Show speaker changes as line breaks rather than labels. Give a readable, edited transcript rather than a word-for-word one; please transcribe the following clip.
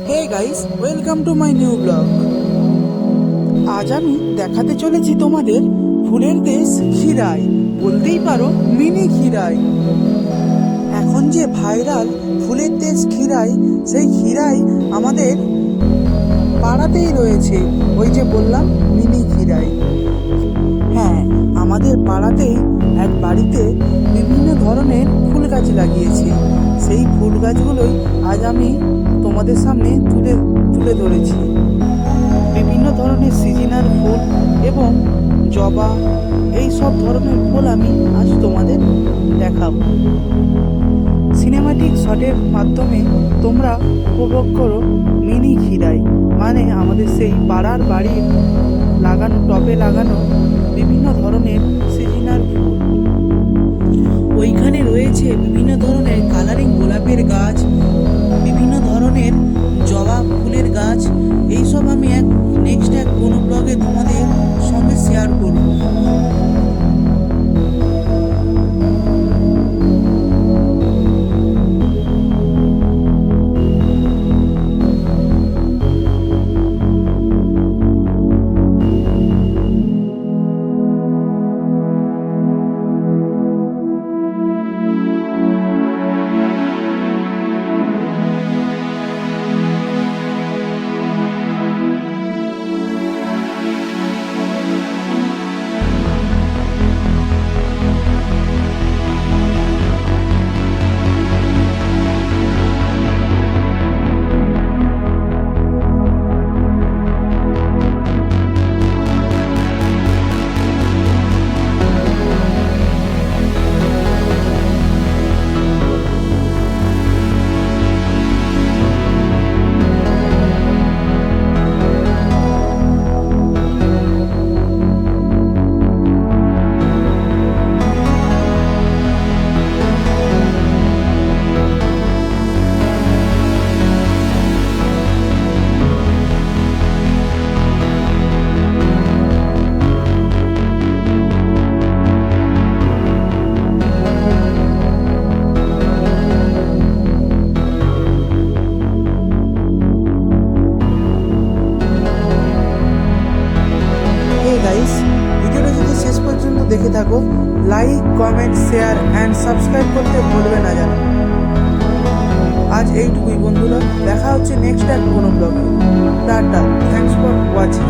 Hey guys, welcome to my new blog. আজ আমি দেখাতে চলেছি তোমাদের ফুলের দেশ খিরাই, বলতেই পারো মিনি খিরাই। এখন যে ভাইরাল ফুলের দেশ খিরাই, সেই খিরাই আমাদের পাড়াতেই রয়েছে। ওই যে বললাম মিনি খিরাই। হ্যাঁ, আমাদের পাড়াতেই এক বাড়িতে বিভিন্ন ধরনের ফুল গাছ লাগিয়েছে। সেই ফুল গাছগুলোই আজ আমি তোমাদের সামনে তুলে তুলে ধরেছি। বিভিন্ন ধরনের সিজনাল ফুল এবং জবা, এই সব ধরনের ফুল আমি আজ তোমাদের দেখাবো। সিনেমাটিক শটের মাধ্যমে তোমরা উপভোগ করো মিনি খিরাই, মানে আমাদের সেই পাড়ার বাড়ির লাগানো টবে লাগানো বিভিন্ন ধরনের সিজনাল ফুল। ওইখানে রয়েছে বিভিন্ন ধরনের কালারিং গোলাপের গাছ, বিভিন্ন ধরনের জবা ফুলের গাছ। এইসব আমি নেক্সট কোনো ব্লগে তোমাদের সঙ্গে শেয়ার করব। গাইস, ভিডিওটা যদি শেষ পর্যন্ত দেখে থাকো, like, comment, share and subscribe করতে ভুলবে না যেন। আজ এইটুকুই বন্ধুরা, দেখা হচ্ছে নেক্সট কোনো ব্লগে। Tata, thanks for watching.